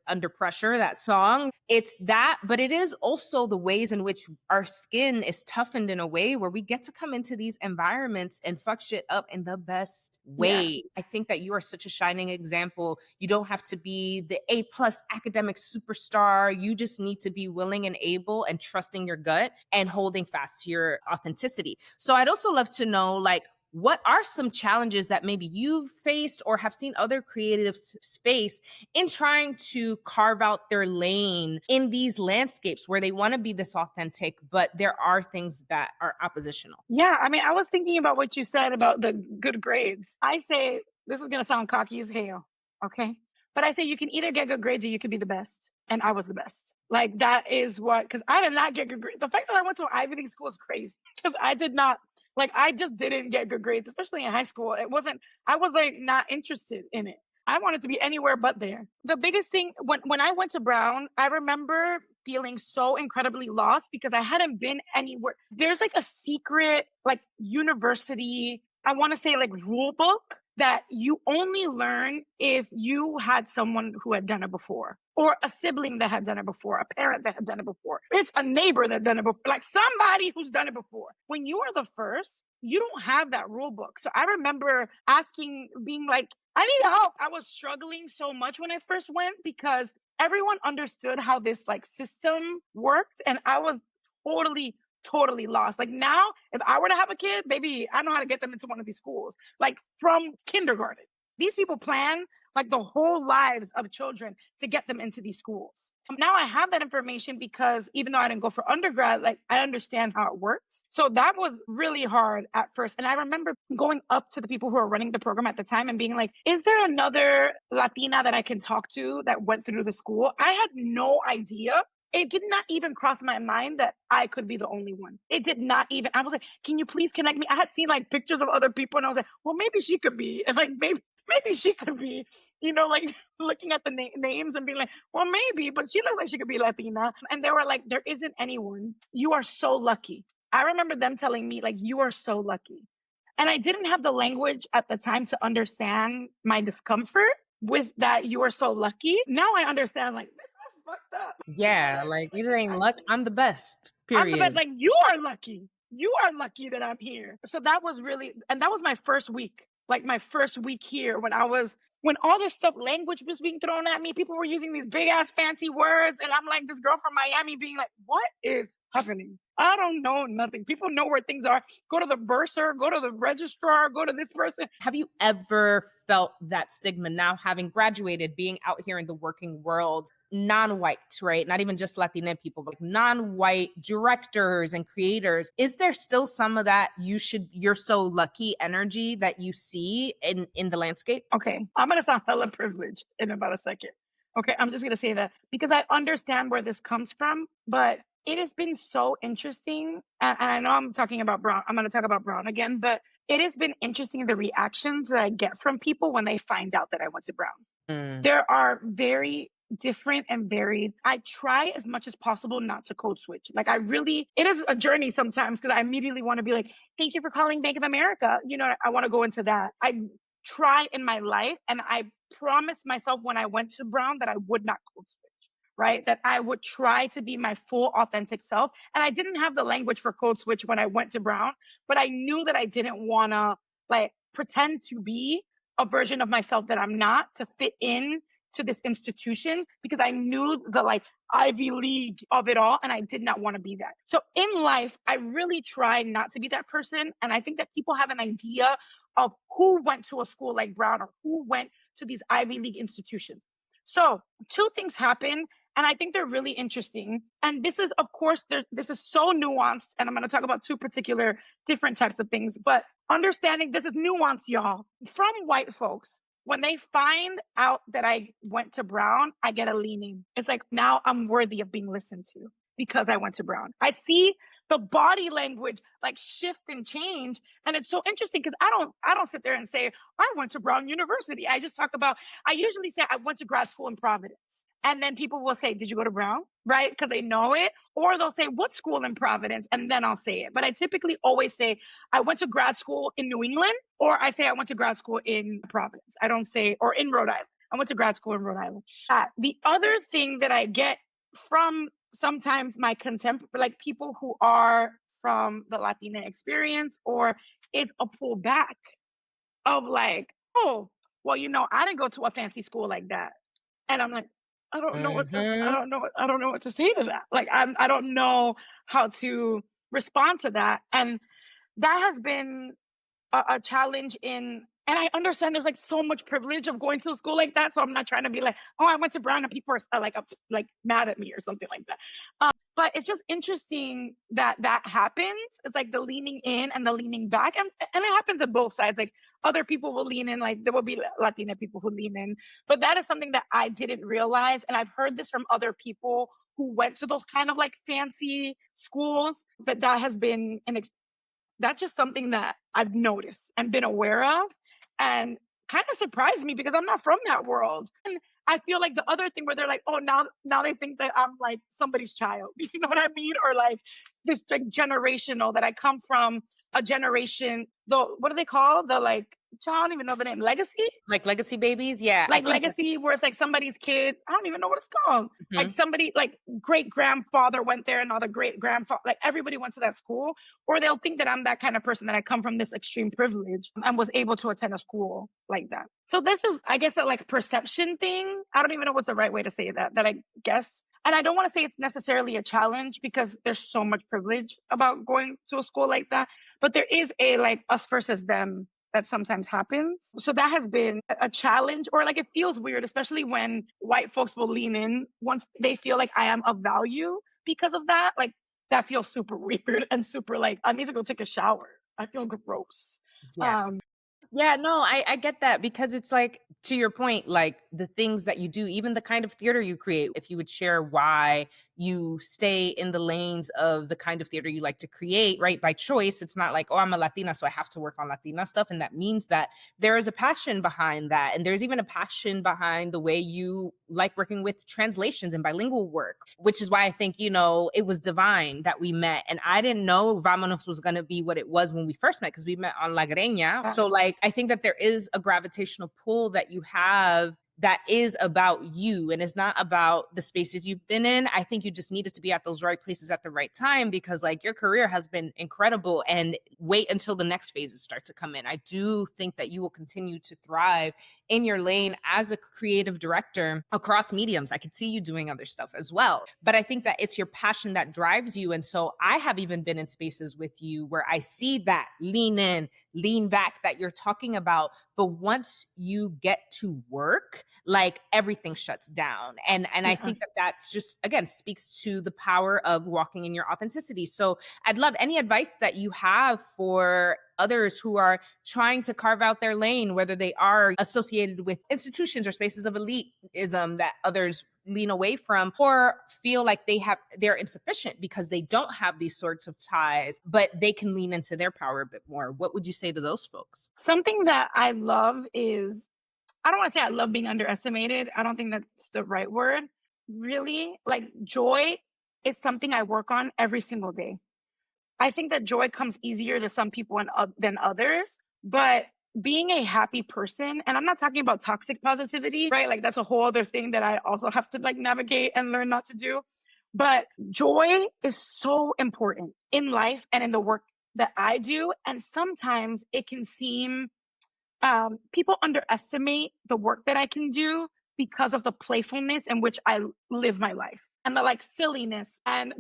Under Pressure, that song. It's that, but it is also the ways in which our skin is toughened in a way where we get to come into these environments and fuck shit up in the best Yeah. way. I think that you are such a shining example. You don't have to be the A+ academic superstar. You just need to be willing and able and trusting your gut and holding fast to your authenticity. So I'd also love to know, like, what are some challenges that maybe you've faced or have seen other creatives face in trying to carve out their lane in these landscapes where they want to be this authentic, but there are things that are oppositional? Yeah, I mean, I was thinking about what you said about the good grades. I say, this is going to sound cocky as hell, okay? But I say you can either get good grades or you can be the best. And I was the best. Like, that is what, because I did not get good grades. The fact that I went to an Ivy League school is crazy because I did not, like, I just didn't get good grades, especially in high school. It wasn't, I was like not interested in it. I wanted to be anywhere but there. The biggest thing when I went to Brown, I remember feeling so incredibly lost because I hadn't been anywhere. There's like a secret, like university, I want to say like rule book that you only learn if you had someone who had done it before, or a sibling that had done it before, a parent that had done it before. It's a neighbor that done it before, like somebody who's done it before. When you are the first, you don't have that rule book. So I remember asking, being like, I need help. I was struggling so much when I first went because everyone understood how this like system worked. And I was totally, totally lost. Like now, if I were to have a kid, baby, I know how to get them into one of these schools, like from kindergarten. These people plan like the whole lives of children to get them into these schools. Now I have that information because even though I didn't go for undergrad, like I understand how it works. So that was really hard at first. And I remember going up to the people who were running the program at the time and being like, is there another Latina that I can talk to that went through the school? I had no idea. It did not even cross my mind that I could be the only one. It did not even. I was like, can you please connect me? I had seen like pictures of other people and I was like, well, maybe she could be. And like, maybe she could be, like looking at the names and being like, well, maybe, but she looks like she could be Latina. And they were like, there isn't anyone. You are so lucky. I remember them telling me like, you are so lucky. And I didn't have the language at the time to understand my discomfort with that. You are so lucky. Now I understand like, that's fucked up. Yeah, like you ain't luck. I'm the best. Period. I'm the best. Like you are lucky. You are lucky that I'm here. So that was really, and that was my first week. Like my first week here when all this stuff, language was being thrown at me. People were using these big ass fancy words. And I'm like this girl from Miami being like, what is happening? I don't know nothing. People know where things are. Go to the bursar, go to the registrar, go to this person. Have you ever felt that stigma now, having graduated, being out here in the working world, non-white, right? Not even just Latina people, but non-white directors and creators. Is there still some of that you're so lucky energy that you see in the landscape? Okay, I'm going to sound hella privileged in about a second. Okay, I'm just going to say that because I understand where this comes from, but it has been so interesting. And I know I'm talking about Brown. I'm going to talk about Brown again, but it has been interesting the reactions that I get from people when they find out that I went to Brown. There are very different and varied. I try as much as possible not to code switch. Like it is a journey sometimes because I immediately want to be like, thank you for calling Bank of America. I want to go into that. I try in my life and I promised myself when I went to Brown that I would not code switch, right? That I would try to be my full authentic self. And I didn't have the language for code switch when I went to Brown, but I knew that I didn't want to like pretend to be a version of myself that I'm not to fit in to this institution because I knew the like Ivy League of it all and I did not want to be that. So in life, I really try not to be that person. And I think that people have an idea of who went to a school like Brown or who went to these Ivy League institutions. So two things happen and I think they're really interesting. And this is, of course, this is so nuanced. And I'm going to talk about two particular different types of things, but understanding this is nuanced, y'all. From white folks, when they find out that I went to Brown, I get a leaning. It's like, now I'm worthy of being listened to because I went to Brown. I see the body language like shift and change. And it's so interesting because I don't sit there and say, I went to Brown University. I usually say I went to grad school in Providence. And then people will say, did you go to Brown? Right? Because they know it. Or they'll say, what school in Providence? And then I'll say it. But I typically always say, I went to grad school in New England, or I say I went to grad school in Providence. I don't say, or in Rhode Island. I went to grad school in Rhode Island. The other thing that I get from sometimes my contemporary, like people who are from the Latina experience, or is a pullback of like, oh, well, I didn't go to a fancy school like that. And I'm like, I don't know what to say to that. Like, I don't know how to respond to that. And that has been a challenge and I understand there's like so much privilege of going to a school like that. So I'm not trying to be like, oh, I went to Brown and people are like mad at me or something like that. But it's just interesting that happens. It's like the leaning in and the leaning back. And it happens on both sides. Like other people will lean in, like there will be Latina people who lean in. But that is something that I didn't realize. And I've heard this from other people who went to those kind of like fancy schools, that has been that's just something that I've noticed and been aware of and kind of surprised me because I'm not from that world. And I feel like the other thing where they're like, oh, now they think that I'm like somebody's child. You know what I mean? Or like this like generational, that I come from a generation, what do they call the like I don't even know the name. Legacy? Like legacy babies? Yeah, I Like think that's Legacy, where it's like somebody's kid. I don't even know what it's called. Like mhm. somebody, like great grandfather went there, and all the great grandfather, like everybody went to that school. Or they'll think that I'm that kind of person, that I come from this extreme privilege and was able to attend a school like that. So this is, I guess, a like perception thing. I don't even know what's the right way to say that. That I guess, and I don't want to say it's necessarily a challenge because there's so much privilege about going to a school like that. But there is a like us versus them that sometimes happens. So that has been a challenge, or like it feels weird, especially when white folks will lean in once they feel like I am of value because of that. Like that feels super weird and super like, I need to go take a shower. I feel gross. Yeah. Yeah, no, I get that because it's like, to your point, like the things that you do, even the kind of theater you create, if you would share why you stay in the lanes of the kind of theater you like to create, right? By choice. It's not like, oh, I'm a Latina, so I have to work on Latina stuff. And that means that there is a passion behind that. And there's even a passion behind the way you like working with translations and bilingual work, which is why I think, it was divine that we met. And I didn't know Vámonos was going to be what it was when we first met, because we met on La Greña. So like, I think that there is a gravitational pull that you have that is about you, and it's not about the spaces you've been in. I think you just needed to be at those right places at the right time, because like your career has been incredible, and wait until the next phases start to come in. I do think that you will continue to thrive in your lane as a creative director across mediums. I could see you doing other stuff as well, but I think that it's your passion that drives you. And so I have even been in spaces with you where I see that lean in, lean back that you're talking about. But once you get to work, like everything shuts down. And I think that just, again, speaks to the power of walking in your authenticity. So I'd love any advice that you have for others who are trying to carve out their lane, whether they are associated with institutions or spaces of elitism that others lean away from, or feel like they're insufficient because they don't have these sorts of ties, but they can lean into their power a bit more. What would you say to those folks? Something that I love is, I don't want to say I love being underestimated. I don't think that's the right word. Really, like joy is something I work on every single day. I think that joy comes easier to some people than others, but being a happy person, and I'm not talking about toxic positivity, right? Like that's a whole other thing that I also have to like navigate and learn not to do. But joy is so important in life and in the work that I do. And sometimes it can seem, people underestimate the work that I can do because of the playfulness in which I live my life, and the like silliness and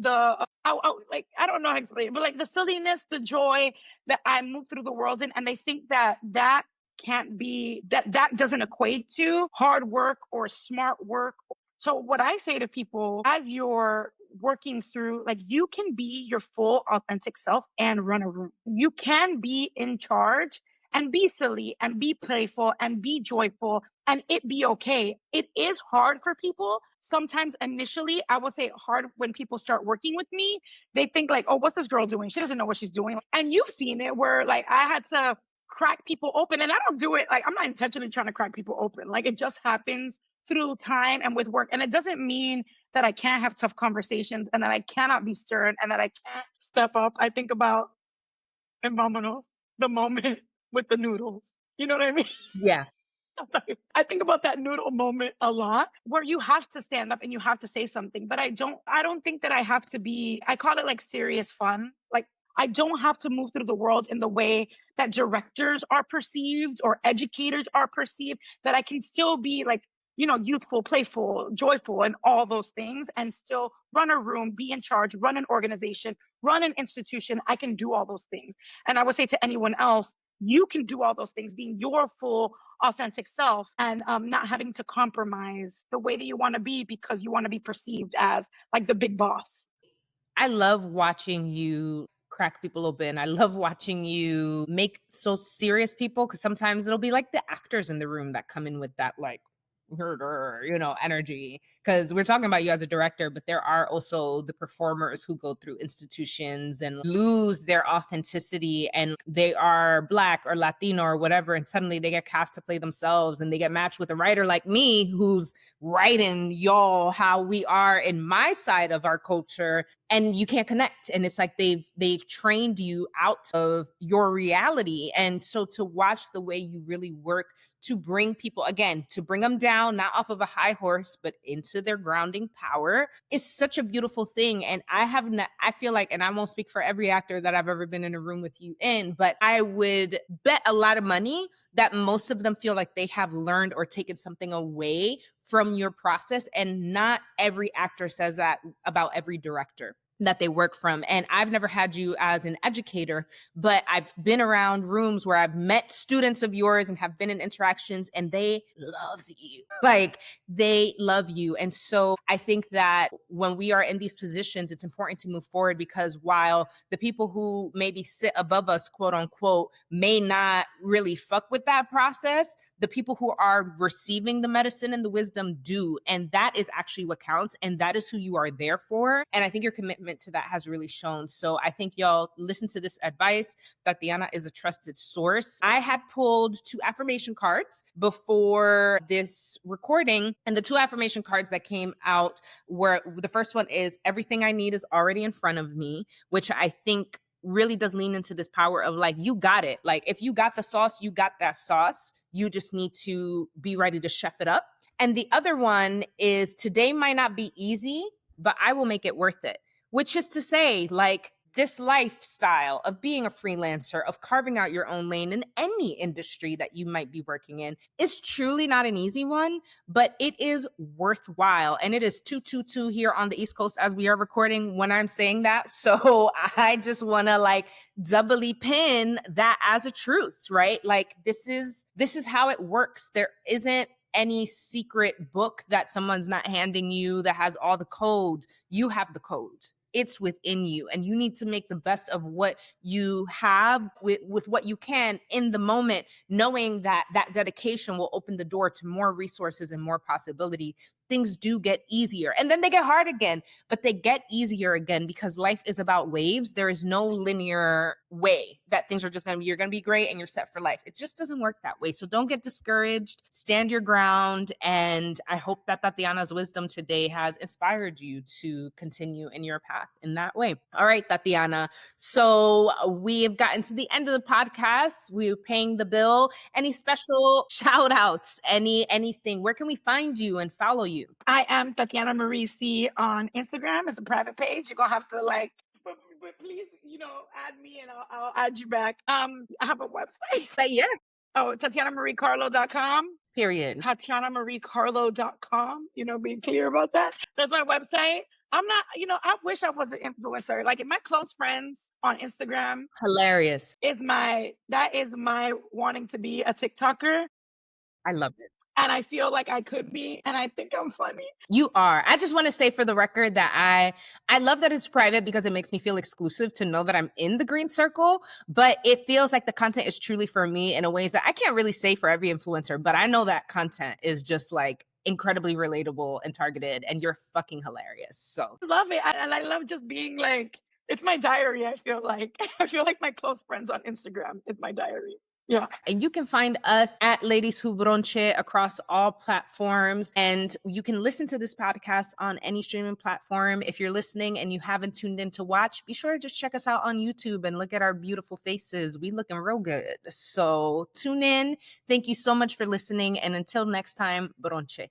like, I don't know how to explain it, but like the silliness, the joy that I move through the world in. And they think that can't be, that doesn't equate to hard work or smart work. So what I say to people, as you're working through, like, you can be your full authentic self and run a room. You can be in charge and be silly and be playful and be joyful and it be okay. It is hard for people. Sometimes initially, I will say hard when people start working with me. They think like, oh, what's this girl doing? She doesn't know what she's doing. And you've seen it where like I had to crack people open, and I don't do it like, I'm not intentionally trying to crack people open. Like it just happens through time and with work. And it doesn't mean that I can't have tough conversations and that I cannot be stern and that I can't step up. I think about in Vámonos, the moment with the noodles. You know what I mean? Yeah. I think about that noodle moment a lot, where you have to stand up and you have to say something. But I don't think that I have to be, I call it like serious fun. Like I don't have to move through the world in the way that directors are perceived or educators are perceived, that I can still be like, youthful, playful, joyful, and all those things, and still run a room, be in charge, run an organization, run an institution. I can do all those things. And I would say to anyone else, you can do all those things, being your full authentic self, and not having to compromise the way that you want to be because you want to be perceived as like the big boss. I love watching you crack people open. I love watching you make so serious people, because sometimes it'll be like the actors in the room that come in with that like energy, because we're talking about you as a director, but there are also the performers who go through institutions and lose their authenticity, and they are Black or Latino or whatever, and suddenly they get cast to play themselves, and they get matched with a writer like me who's writing y'all how we are in my side of our culture, and you can't connect, and it's like they've trained you out of your reality. And so to watch the way you really work to bring people, again, to bring them down, not off of a high horse, but into their grounding power, is such a beautiful thing. And I feel like, and I won't speak for every actor that I've ever been in a room with you in, but I would bet a lot of money that most of them feel like they have learned or taken something away from your process. And not every actor says that about every director that they work from. And I've never had you as an educator, but I've been around rooms where I've met students of yours and have been in interactions, and they love you. Like, they love you. And so I think that when we are in these positions, it's important to move forward, because while the people who maybe sit above us, quote unquote, may not really fuck with that process, the people who are receiving the medicine and the wisdom do. And that is actually what counts. And that is who you are there for. And I think your commitment to that has really shown. So I think y'all listen to this advice. Tatyana is a trusted source. I had pulled 2 affirmation cards before this recording. And the 2 affirmation cards that came out were, the first one is, everything I need is already in front of me, which I think really does lean into this power of like, you got it. Like, if you got the sauce, you got that sauce. You just need to be ready to chef it up. And the other one is, today might not be easy, but I will make it worth it. Which is to say, like, this lifestyle of being a freelancer, of carving out your own lane in any industry that you might be working in, is truly not an easy one, but it is worthwhile. And it is 2:22 here on the East Coast as we are recording when I'm saying that. So I just want to like doubly pin that as a truth, right? Like, this is how it works. There isn't any secret book that someone's not handing you that has all the codes. You have the codes. It's within you, and you need to make the best of what you have with what you can in the moment, knowing that that dedication will open the door to more resources and more possibility. Things do get easier, and then they get hard again, but they get easier again, because life is about waves. There is no linear way that things are just going to be, you're going to be great and you're set for life. It just doesn't work that way. So don't get discouraged, stand your ground. And I hope that Tatyana's wisdom today has inspired you to continue in your path in that way. All right, Tatyana. So we've gotten to the end of the podcast. We're paying the bill. Any special shout outs, anything? Where can we find you and follow you? I am Tatyana-Marie C on Instagram. It's a private page. You're gonna have to like, but please, add me and I'll add you back. I have a website. But yeah. Oh, TatyanaMarieCarlo.com. Period. TatyanaMarieCarlo.com. Be clear about that. That's my website. I'm not, I wish I was an influencer. Like, in my close friends on Instagram, Hilarious. That is my wanting to be a TikToker. I love it. And I feel like I could be, and I think I'm funny. You are. I just want to say for the record that I love that it's private, because it makes me feel exclusive to know that I'm in the green circle, but it feels like the content is truly for me in a ways that I can't really say for every influencer, but I know that content is just like incredibly relatable and targeted, and you're fucking hilarious. So I love it. And I love just being like, it's my diary. I feel like my close friends on Instagram is my diary. Yeah. And you can find us at Ladies Who Bronché across all platforms. And you can listen to this podcast on any streaming platform. If you're listening and you haven't tuned in to watch, be sure to just check us out on YouTube and look at our beautiful faces. We looking real good. So tune in. Thank you so much for listening. And until next time, Bronché.